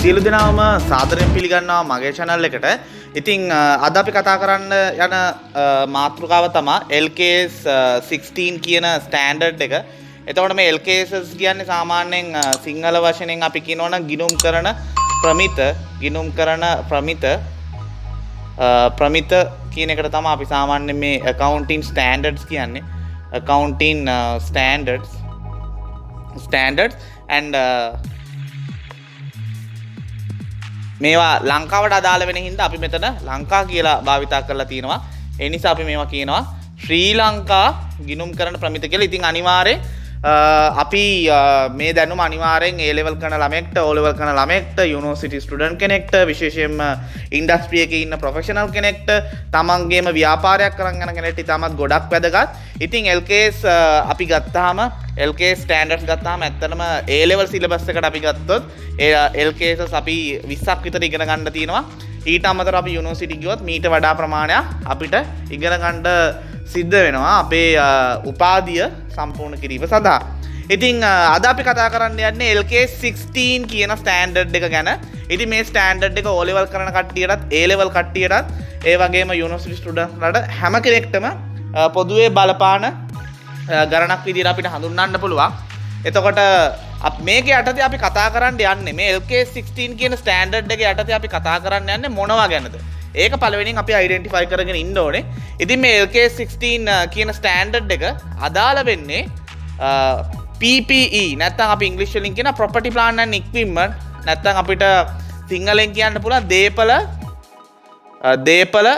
සියලු දෙනාම සාදරයෙන් පිළිගන්නවා මගේ channel එකට. ඉතින් අද අපි කතා කරන්න යන මාතෘකාව තමයි LKS 16 කියන ස්ටෑන්ඩඩ් එක. එතකොට මේ LKS කියන්නේ සාමාන්‍යයෙන් සිංහල වචනෙන් අපි කියනවනම් ගිණුම් කරන ප්‍රමිත කියන එකට තමයි අපි සාමාන්‍යයෙන් මේ accounting standards කියන්නේ. accounting standards and මේවා ලංකාවට අදාළ වෙන හින්දා අපි මෙතන ලංකා කියලා භාවිතා කරලා තියෙනවා. ඒ නිසා අපි මේවා කියනවා ශ්‍රී ලංකා ගිණුම් කරන ප්‍රමිත කියලා. ඉතින් අනිවාර්යෙන් අපි මේ දැනුම අනිවාර්යෙන් A level කරන ළමයෙක්ට, O level කරන ළමයෙක්ට, යුනිවර්සිටි ස්ටුඩන්ට් කෙනෙක්ට, විශේෂයෙන්ම ඉන්ඩස්ට්‍රි එකේ ඉන්න ප්‍රොෆෙෂනල් කෙනෙක්ට, තමන්ගේම ව්‍යාපාරයක් කරන් යන කෙනෙක්ට ඉතාමත් ගොඩක් වැදගත්. ඉතින් LKS අපි ගත්තාම LKS ස්ටෑන්ඩඩ්ස් ගත්තාම ඇත්තටම A level සිලබස් එකට අපි ගත්තොත් LKS අපි 20ක් විතර ඉගෙන ගන්න තියෙනවා. ඊට අමතරව අපි යුනිවර්සිටි ගියොත් මීට වඩා ප්‍රමාණයක් අපිට ඉගෙන ගන්න සිද්ධ වෙනවා අපේ උපාධිය සම්පූර්ණ කිරීම සඳහා. ඉතින් අද අපි කතා කරන්න යන්නේ LKS 16 කියන ස්ටෑන්ඩඩ් එක ගැන. ඉතින් මේ ස්ටෑන්ඩඩ් එක O level කරන කට්ටියටත් A level කට්ටියටත් ඒ වගේම යුනිවර්සිටි ස්ටුඩන්ට්ස්ලාට හැම කෙනෙක්ටම පොදුවේ බලපාන ගණනක් විදිහට අපිට හඳුන්වන්න පුළුවන්. එතකොට මේක යටතේ අපි කතා කරන්න යන්නේ මේ LKS 16 කියන ස්ටෑන්ඩඩ් එක යටතේ අපි කතා කරන්න යන්නේ මොනවා ගැනද? ඒක පළවෙනියෙන් අපි අයිඩෙන්ටිෆයි කරගෙන ඉන්න ඕනේ. ඉතින් මේ LKS 16 කියන ස්ටෑන්ඩඩ් එක අදාළ වෙන්නේ PPE නැත්නම් අපි ඉංග්‍රීසි වලින් කියන property plant and equipment නැත්නම් අපිට සිංහලෙන් කියන්න පුළුවන් දේපල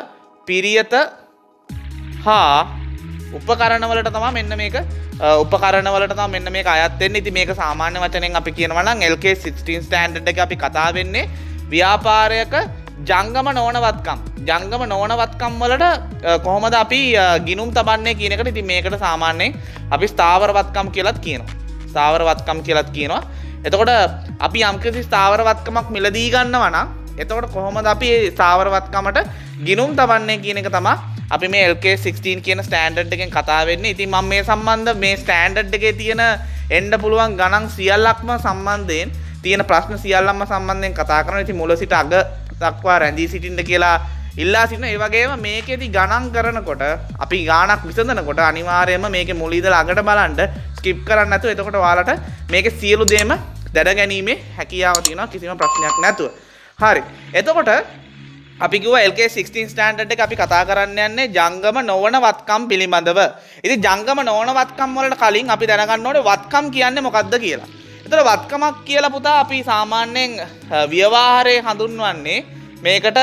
පිරියත හා උපකරණ වලට තමයි මෙන්න මේක මෙන්න මේක අයත් වෙන්නේ. ඉතින් මේක සාමාන්‍ය වචනෙන් අපි කියනවා නම් LKS 16 ස්ටෑන්ඩඩ් එක අපි කතා වෙන්නේ ව්‍යාපාරයක ජංගම නොවනවත්කම් වලට කොහොමද අපි ගිණුම් තබන්නේ කියන එකට. ඉතින් මේකට සාමාන්‍යයෙන් අපි ස්ථාවරවත්කම් කියලාත් කියනවා. එතකොට අපි යම්කිසි ස්ථාවරවත්කමක් මිලදී ගන්නවා නම් එතකොට කොහොමද අපි මේ ස්ථාවරවත්කමට ගිණුම් තබන්නේ කියන එක තමයි අපි මේ LKS 16 කියන ස්ටෑන්ඩඩ් එකෙන් කතා වෙන්නේ. ඉතින් මම මේ සම්බන්ධ මේ ස්ටෑන්ඩඩ් එකේ තියෙන එන්න පුළුවන් ගණන් සියල්ලක්ම සම්බන්ධයෙන් තියෙන ප්‍රශ්න සියල්ලම සම්බන්ධයෙන් කතා කරනවා. ඉතින් මුල සිට අග දක්වා රැඳී සිටින්න කියලා ඉල්ලා සිටිනවා. ඒ වගේම මේකෙදි ගණන් කරනකොට අපි ගාණක් විසඳනකොට අනිවාර්යයෙන්ම මේකේ මුල ඉඳලා අගට බලන්න ස්කිප් කරන්න නැතුව එතකොට ඔයාලට මේකේ සියලු දේම දැනගැනීමේ හැකියාව තියෙනවා කිසිම ප්‍රශ්නයක් නැතුව. හරි. එතකොට අපි කිව්වා LKS 16 ස්ටෑන්ඩඩ් එක අපි කතා කරන්න යන්නේ ජංගම නොවන වත්කම් පිළිබඳව. ඉතින් ජංගම නොවන වත්කම් වලට කලින් අපි දැනගන්න ඕනේ වත්කම් කියන්නේ මොකක්ද කියලා. එතකොට වත්කමක් කියලා පුතා අපි සාමාන්‍යයෙන් ව්‍යවහාරයේ හඳුන්වන්නේ මේකට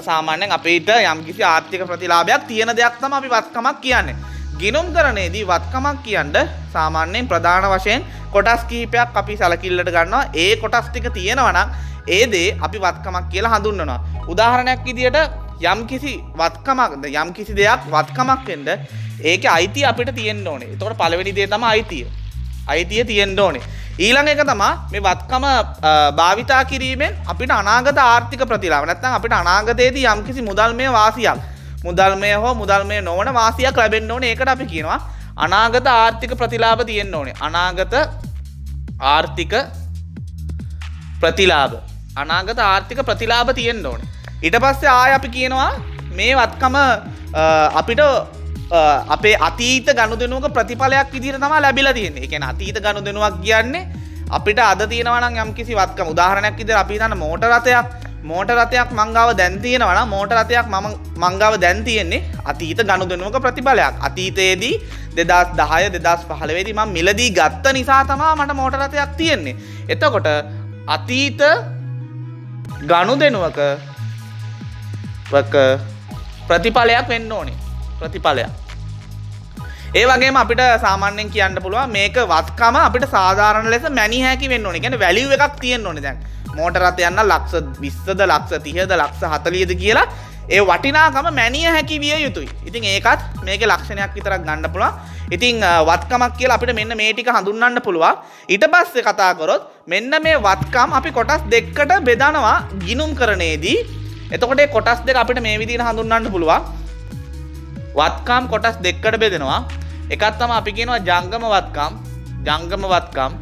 සාමාන්‍යයෙන් අපිට යම්කිසි ආර්ථික ප්‍රතිලාභයක් තියෙන දෙයක් තමයි අපි වත්කමක් කියන්නේ. ගිණුම් කරණයේදී වත්කමක් කියන්නේ සාමාන්‍යයෙන් ප්‍රධාන වශයෙන් කොටස් කිහිපයක් අපි සැලකිල්ලට ගන්නවා. ඒ කොටස් ටික තියෙනවා නම් ඒ දේ අපි වත්කමක් කියලා හඳුන්වනවා. උදාහරණයක් විදියට යම්කිසි දෙයක් වත්කමක් වෙන්න ඒකේ අයිතිය අපිට තියෙන්න ඕනේ. එතකොට පළවෙනි දේ තමයි අයිතිය තියෙන්න ඕනේ. ඊළඟ එක තමයි මේ වත්කම භාවිතා කිරීමෙන් අපිට අනාගත ආර්ථික ප්‍රතිලාභ නැත්නම් අපිට අනාගතයේදී යම්කිසි මුදල්මය වාසියක් මුදල්මය හෝ මුදල්මය නොවන වාසියක් ලැබෙන්න ඕනේ. ඒකට අපි කියනවා අනාගත ආර්ථික ප්‍රතිලාභ තියෙන්න ඕනේ. අනාගත ආර්ථික ප්‍රතිලාභ තියෙන්න ඕනේ. ඊට පස්සේ ආය අපි කියනවා මේ වත්කම අපිට අපේ අතීත ගනුදෙනුවක ප්‍රතිඵලයක් විදිහට තමයි ලැබිලා තියෙන්නේ. ඒ කියන්නේ අතීත ගනුදෙනුවක් කියන්නේ අපිට අද තියෙනවා නම් යම්කිසි වත්කම. උදාහරණයක් විදිහට අපි හිතන්න මෝටර රථයක් මංගාව දැන් තියෙනවා නම් මෝටර රථයක් මංගාව දැන් තියෙන්නේ අතීත ගනුදෙනුවක ප්‍රතිඵලයක්. අතීතයේදී 2010 2015 දී මම මිලදී ගත්ත නිසා තමයි මට මෝටර රථයක් තියෙන්නේ. එතකොට අතීත ගනුදෙනුවක ප්‍රතිඵලයක් වෙන්න ඕනේ. ඒ වගේම අපිට සාමාන්‍යයෙන් කියන්න පුළුවන් මේක වත්කම අපිට සාධාරණ ලෙස මැනිය හැකි වෙන්න ඕනේ. කියන්නේ වැලියු එකක් තියෙන්න ඕනේ. දැන් මෝටර රථයක් නම් ලක්ෂ 20ද ලක්ෂ 30ද ලක්ෂ 40ද කියලා ඒ වටිනාකම මැනිය හැකි විය යුතුයි. ඉතින් ඒකත් මේකේ ලක්ෂණයක් විතරක් ගන්න පුළුවන්. ඉතින් වත්කමක් කියලා අපිට මෙන්න මේ ටික හඳුන්වන්න පුළුවන්. ඊට පස්සේ කතා කරොත් මෙන්න මේ වත්කම් අපි කොටස් දෙකකට බෙදනවා ගිණුම් කරණයේදී. එතකොට මේ කොටස් දෙක අපිට මේ විදිහට හඳුන්වන්න පුළුවන්. වත්කම් කොටස් දෙකකට බෙදෙනවා. එකක් තමයි අපි කියනවා ජංගම වත්කම්.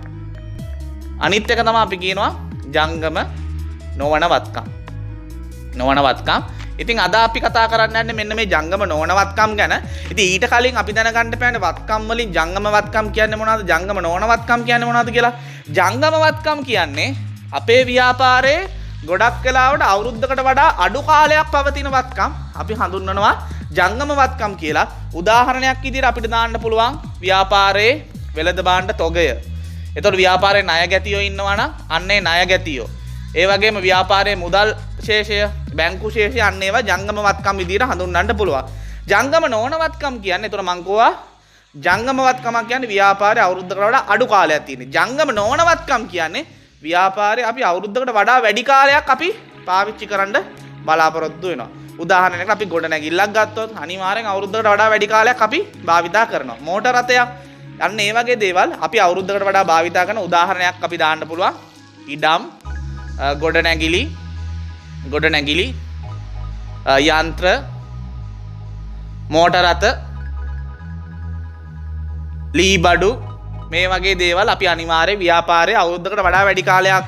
අනිත් එක තමයි අපි කියනවා ජංගම නොවන වත්කම්. නොවන වත්කම්. ඉතින් අද අපි කතා කරන්න යන්නේ මෙන්න මේ ජංගම නොවන වත්කම් ගැන. ඉතින් ඊට කලින් අපි දැනගන්න පැන්නේ වත්කම් වලින් ජංගම වත්කම් කියන්නේ මොනවද? ජංගම නොවන වත්කම් කියන්නේ මොනවද කියලා. ජංගම වත්කම් කියන්නේ අපේ ව්‍යාපාරයේ ගොඩක් වෙලාවට අවුරුද්දකට වඩා අඩු කාලයක් පවතින වත්කම් අපි හඳුන්වනවා ජංගම වත්කම් කියලා. උදාහරණයක් විදිහට අපිට දාන්න පුළුවන් ව්‍යාපාරයේ වෙළඳ භාණ්ඩ තොගය. එතකොට ව්‍යාපාරයේ ණය ගැතියෝ ඉන්නවා නම් අන්නේ ණය ගැතියෝ. ඒ වගේම ව්‍යාපාරයේ මුදල් ශේෂය, බැංකු ශේෂය අන්න ඒවා ජංගම වත්කම් විදිහට හඳුන්වන්න පුළුවන්. ජංගම නොවන වත්කම් කියන්නේ එතකොට මං කෝවා ජංගම වත්කමක් කියන්නේ ව්‍යාපාරයේ අවුරුද්දකට වඩා අඩු කාලයක් තියෙන. ජංගම නොවන වත්කම් කියන්නේ ව්‍යාපාරයේ අපි අවුරුද්දකට වඩා වැඩි කාලයක් අපි පාවිච්චි කරන්න බලාපොරොත්තු වෙනවා. උදාහරණයකට අපි ගොඩනැගිල්ලක් ගත්තොත් අනිවාර්යෙන් අවුරුද්දකට වඩා වැඩි කාලයක් අපි භාවිතා කරනවා. මෝටර රථයක් අන්න ඒ වගේ දේවල් අපි අවුරුද්දකට වඩා භාවිතා කරන උදාහරණයක් අපි දාන්න පුළුවන්. ඉඩම්, ගොඩනැගිලි යන්ත්‍ර, මෝටර රථ, ලී බඩු මේ වගේ දේවල් අපි අනිවාර්යෙන් ව්‍යාපාරයේ අවුරුද්දකට වඩා වැඩි කාලයක්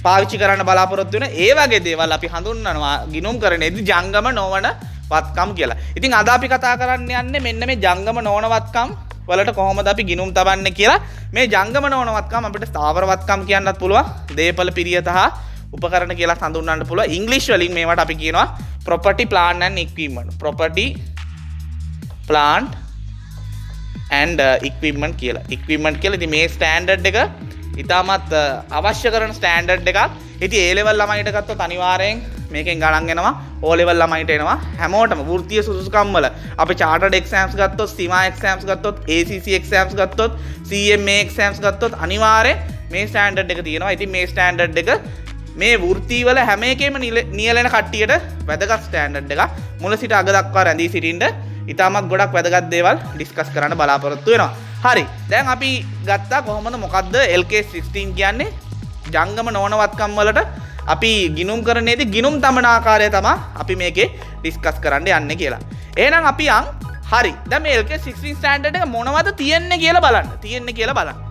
පාවිච්චි කරන්න බලාපොරොත්තු වෙන ඒ වගේ දේවල් අපි හඳුන්වනවා ගිණුම් කරන්නේදී ජංගම නොවන වත්කම් කියලා. ඉතින් අද අපි කතා කරන්න යන්නේ මෙන්න මේ ජංගම නොවන වත්කම් වලට කොහොමද අපි ගිණුම් තබන්නේ කියලා. මේ ජංගම නොවන වත්කම් අපිට ස්ථාවර වත්කම් කියන්නත් පුළුවන්. දේපල පිරියත හා උපකරණ කියලා හඳුන්වන්න පුළුවන්. ඉංග්‍රීසි වලින් මේවට අපි කියනවා property plant and equipment. property plant and equipment කියලා. equipment කියලා ඉතින් මේ ස්ටෑන්ඩඩ් එක ඉතාමත් අවශ්‍ය කරන ස්ටෑන්ඩඩ් එකක්. ඉතින් A level ළමයිට ගත්තොත් අනිවාර්යෙන් මේකෙන් ගණන් එනවා. O level ළමයිට එනවා. හැමෝටම වෘත්තීය සුසුකම් වල අපි chartered exams ගත්තොත්, CIMA exams ගත්තොත්, ACC exams ගත්තොත්, CMA exams ගත්තොත් අනිවාර්යෙන් මේ ස්ටෑන්ඩඩ් එක තියෙනවා. ඉතින් මේ ස්ටෑන්ඩඩ් එක මේ වෘත්තී වල හැම එකෙම නියැලෙන කට්ටියට වැදගත් ස්ටෑන්ඩඩ් එකක්. මුල සිට අග දක්වා රැඳී සිටින්න ඉතාමත් ගොඩක් වැදගත් දේවල් ඩිස්කස් කරන්න බලාපොරොත්තු වෙනවා. හරි. දැන් අපි ගත්තා කොහොමද මොකද්ද LK16 කියන්නේ? ජංගම නොවන වත්කම් වලට අපි ගිණුම් කරන්නේදී ගිණුම් තමන ආකාරය තමයි අපි මේකේ ඩිස්කස් කරන්න යන්නේ කියලා. එහෙනම් අපි හරි. දැන් මේ LK16 ස්ටෑන්ඩඩ් එක මොනවද තියෙන්නේ කියලා බලන්න.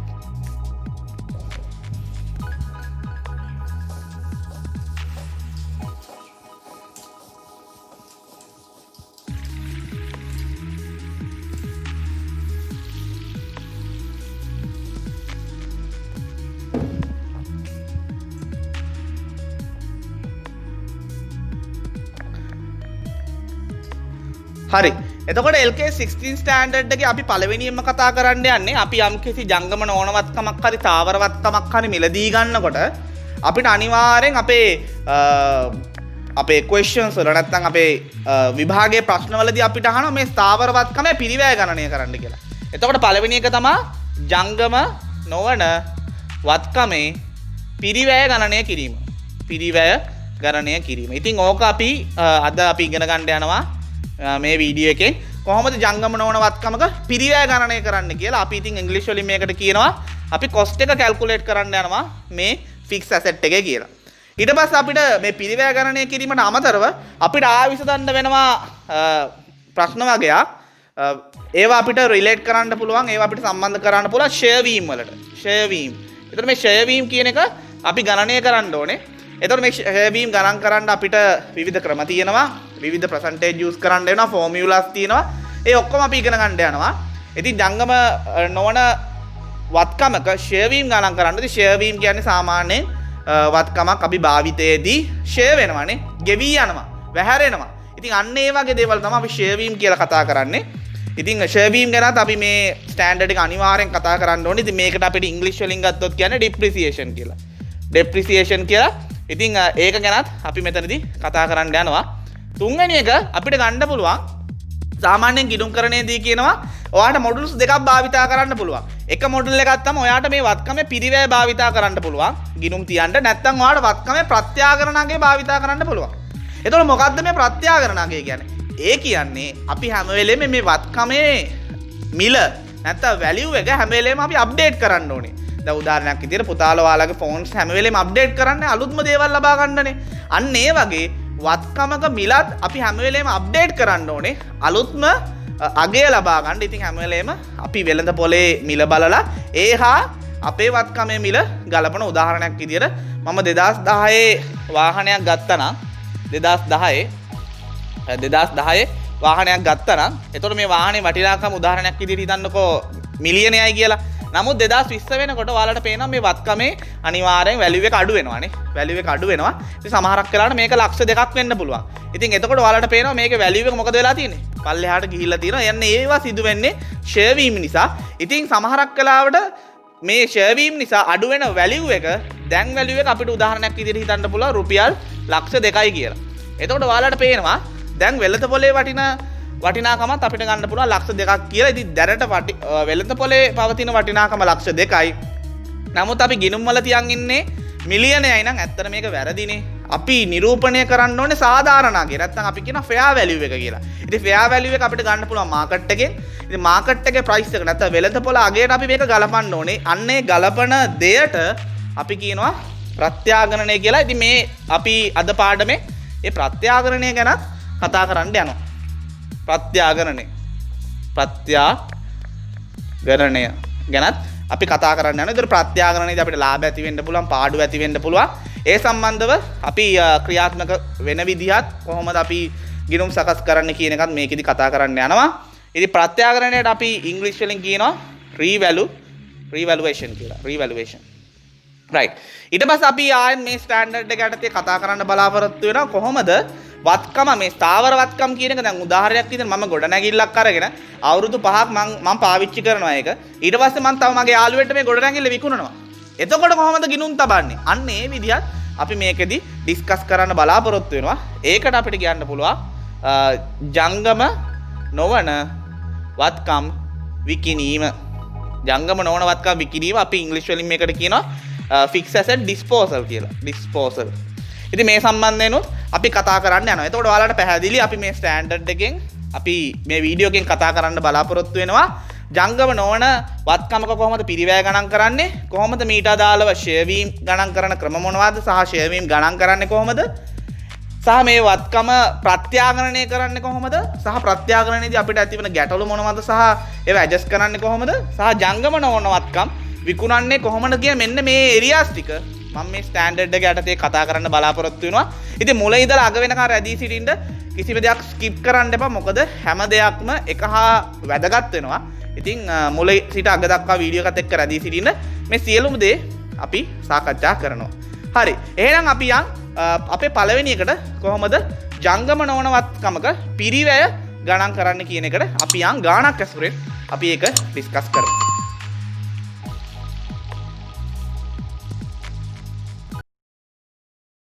හරි. එතකොට LK16 ස්ටෑන්ඩඩ් එකේ අපි පළවෙනියෙන්ම කතා කරන්න යන්නේ අපි යම්කිසි ජංගම නොවන වත්කමක් හරි තාවර වත්කමක් හරි මිලදී ගන්නකොට අපිට අනිවාර්යෙන් අපේ questions වල නැත්නම් අපේ විභාගයේ ප්‍රශ්නවලදී අපිට අහනවා මේ ස්ථාවර වත්කමේ පිරිවැය ගණනය කරන්න කියලා. එතකොට පළවෙනි එක තමයි ජංගම නොවන වත්කමේ පිරිවැය ගණනය කිරීම. ඉතින් ඕක අපි අද අපි ඉගෙන ගන්න යනවා මේ වීඩියෝ එකෙන් කොහොමද ජංගම නොවන වත්කමක පිරිවැය ගණනය කරන්න කියලා. අපි ඉතින් ඉංග්‍රීසි වලින් මේකට කියනවා අපි cost එක කැල්කියුලේට් කරන්න යනවා මේ fixed asset එකේ කියලා. ඊට පස්සේ අපිට මේ පිරිවැය ගණනය කිරීමට අමතරව අපිට ආවිසඳන්න වෙනවා ප්‍රශ්න වගේක්. ඒවා අපිට රිලේට් කරන්න පුළුවන්, ඒවා අපිට සම්බන්ධ කරන්න පුළුවන් share වීම් වලට. එතකොට මේ share වීම් කියන එක අපි ගණනය කරන්න ඕනේ. එතකොට මේ share වීම් ගණන් කරන්න අපිට විවිධ ක්‍රම තියෙනවා. විවිධ percentage use කරන්න වෙනවා, formulas තියෙනවා. ඒ ඔක්කොම අපි ඉගෙන ගන්න යනවා. ඉතින් ජංගම නොවන වත්කමක share වීම් ගණන් කරන්නදී share වීම් කියන්නේ සාමාන්‍යයෙන් වත්කමක් අපි භාවිතයේදී share වෙනවානේ, ගෙවි යනවා, වැහැරෙනවා. ඉතින් අන්න ඒ වගේ දේවල් තමයි අපි share වීම් කියලා කතා කරන්නේ. ඉතින් share වීම් ගැනත් අපි මේ ස්ටෑන්ඩඩ් එක අනිවාර්යෙන් කතා කරන්න ඕනේ. ඉතින් මේකට අපිට ඉංග්‍රීසි වලින් ගත්තොත් කියන්නේ depreciation කියලා. ඉතින් ඒක ගැනත් අපි මෙතනදී කතා කරන්න යනවා. තුන්වෙනි එක අපිට ගන්න පුළුවන් සාමාන්‍යයෙන් ගිණුම් කරණයේදී කියනවා ඔයාට මොඩුල්ස් දෙකක් භාවිතා කරන්න පුළුවන්. එක මොඩුල් එකක් තමයි ඔයාට මේ වත්කමේ පිරිවැය භාවිතා කරන්න පුළුවන් ගිණුම් තියන්න. නැත්නම් ඔයාට වත්කමේ ප්‍රත්‍යාකරණාංගය භාවිතා කරන්න පුළුවන්. එතකොට මොකද්ද මේ ප්‍රත්‍යාකරණාංගය කියන්නේ? ඒ කියන්නේ අපි හැම වෙලෙම මේ වත්කමේ මිල නැත්නම් වැලියු එක හැම වෙලෙම අපි අප්ඩේට් කරන්න ඕනේ. දැන් උදාහරණයක් විදිහට පුතාලා ඔයාලගේ ෆෝන්ස් හැම වෙලෙම අප්ඩේට් කරන්නේ අලුත්ම දේවල් ලබා ගන්නනේ. අන්න ඒ වගේ වත්කමක මිලත් අපි හැම වෙලේම අප්ඩේට් කරන්න ඕනේ අලුත්ම අගය ලබා ගන්න. ඉතින් හැම වෙලේම අපි වෙළඳ පොලේ මිල බලලා ඒහා අපේ වත්කමේ මිල ගලපන උදාහරණයක් විදියට මම 2010 වාහනයක් ගත්තා නම් 2010 වාහනයක් ගත්තා නම් එතකොට මේ වාහනේ වටිනාකම උදාහරණයක් විදියට හිතන්නකෝ මිලියනයයි කියලා. නමුත් 2020 වෙනකොට ඔයාලට පේනවා මේ වත්කමේ අනිවාර්යෙන් වැලියු එක අඩු වෙනවානේ. වැලියු එක අඩු වෙනවා. ඉතින් සමහරක් වෙලාවට මේක ලක්ෂ 2ක් වෙන්න පුළුවන්. ඉතින් එතකොට ඔයාලට පේනවා මේකේ වැලියු එක මොකද වෙලා තියෙන්නේ? පල්ලෙහාට ගිහිල්ලා තියෙනවා. යන්නේ ඒවා සිදු වෙන්නේ ෂෙයා වීම නිසා. ඉතින් සමහරක් වෙලාවට මේ ෂෙයා වීම නිසා අඩු වෙන වැලියු එක දැන් වැලියු එක අපිට උදාහරණයක් විදිහට හිතන්න පුළුවන් රුපියල් ලක්ෂ 2යි කියලා. එතකොට ඔයාලට පේනවා දැන් වෙළඳ පොලේ වටිනාකමත් අපිට ගන්න පුළුවන් ලක්ෂ 2ක් කියලා. ඉතින් දැනට වෙළඳ පොලේ පවතින වටිනාකම ලක්ෂ 2යි. නමුත් අපි ගිණුම් වල තියන් ඉන්නේ මිලියනයයි නම් ඇත්තට මේක වැරදිනේ. අපි නිරූපණය කරන්න ඕනේ සාධාරණාගේ. නැත්නම් අපි කියන ෆෙයා වැලියු එක කියලා. ඉතින් ෆෙයා වැලියු එක අපිට ගන්න පුළුවන් මාකට් එකෙන්. ඉතින් මාකට් එකේ ප්‍රයිස් එක නැත්නම් වෙළඳ පොල අගයට අපි මේක ගලපන්න ඕනේ. අන්නේ ගලපන දෙයට අපි කියනවා ප්‍රත්‍යාගණනය කියලා. ඉතින් මේ අපි අද පාඩමේ මේ ප්‍රත්‍යාගණනය ගැන කතා කරන්න යනවා. ප්‍රත්‍යාගණනය ගැනත් අපි කතා කරන්න යනවා. ඒතර ප්‍රත්‍යාගණනයේදී අපිට ලාභ ඇති වෙන්න පුළුවන්, පාඩු ඇති වෙන්න පුළුවන්. ඒ සම්බන්ධව අපි ක්‍රියාත්මක වෙන විදිහත් කොහොමද අපි ගිණුම් සකස් කරන්න කියන එකත් මේකෙදි කතා කරන්න යනවා. ඉතින් ප්‍රත්‍යාගණනයට අපි ඉංග්‍රීසි වලින් කියනවා රීවැලුවේෂන් කියලා. රීවැලුවේෂන්. රයිට්. ඊට පස්සේ අපි ආයෙත් මේ ස්ටෑන්ඩඩ් එක යටතේ කතා කරන්න බලාපොරොත්තු වෙනවා කොහොමද වත්කම මේ ස්ථාවර වත්කම් කියන එක. දැන් උදාහරණයක් විදිහට මම ගොඩනැගිල්ලක් අරගෙන අවුරුදු 5ක් මම පාවිච්චි කරනවා ඒක. ඊට පස්සේ මම තව මගේ යාළුවෙක්ට මේ ගොඩනැගිල්ල විකුණනවා. එතකොට කොහොමද ගිණුම් තබන්නේ? අන්න ඒ විදිහත් අපි මේකෙදි ඩිස්කස් කරන්න බලාපොරොත්තු වෙනවා. ඒකට අපිට කියන්න පුළුවන් ජංගම නොවන වත්කම් විකිණීම. ජංගම නොවන වත්කම් විකිණීම අපි ඉංග්‍රීසි වලින් මේකට කියනවා ෆික්ස් ඇසට් ඩිස්පෝසල් කියලා. ඩිස්පෝසල්. ඉතින් මේ සම්බන්ධයෙන් අපි කතා කරන්න යනවා. එතකොට ඔයාලට පැහැදිලි අපි මේ ස්ටෑන්ඩඩ් එකෙන් අපි මේ වීඩියෝ එකෙන් කතා කරන්න බලාපොරොත්තු වෙනවා. ජංගම නොවන වත්කමක කොහොමද පිරිවැය ගණන් කරන්නේ? කොහොමද මීට අදාළව ෂෙයා වීම ගණන් කරන ක්‍රම මොනවද? සහ ෂෙයා වීම ගණන් කරන්නේ කොහොමද? සහ මේ වත්කම ප්‍රත්‍යාගණනය කරන්නේ කොහොමද? සහ ප්‍රත්‍යාගණනයේදී අපිට ඇතිවන ගැටලු මොනවද? සහ ඒවා ඇඩ්ජස්ට් කරන්නේ කොහොමද? සහ ජංගම නොවන වත්කම් විකුණන්නේ කොහොමද කියන මෙන්න මේ ඒරියාස් ටික මම මේ ස්ටෑන්ඩඩ් එක යටතේ කතා කරන්න බලාපොරොත්තු වෙනවා. ඉතින් මුල ඉඳලා අග වෙනකන් රැඳී සිටින්න කිසිම දෙයක් ස්කිප් කරන්න එපා. මොකද හැම දෙයක්ම එක හා වැදගත් වෙනවා. ඉතින් මුල සිට අග දක්වා වීඩියෝ එකත් එක්ක රැඳී සිටින්න මේ සියලුම දේ අපි සාකච්ඡා කරනවා. හරි. එහෙනම් අපි යන් අපේ පළවෙනි එකට කොහොමද ජංගම නොවන වත්කමක පිරිවැය ගණන් කරන්න කියන එකට අපි යන් ගාණක් ඇසුරෙන් අපි ඒක ඩිස්කස් කරමු.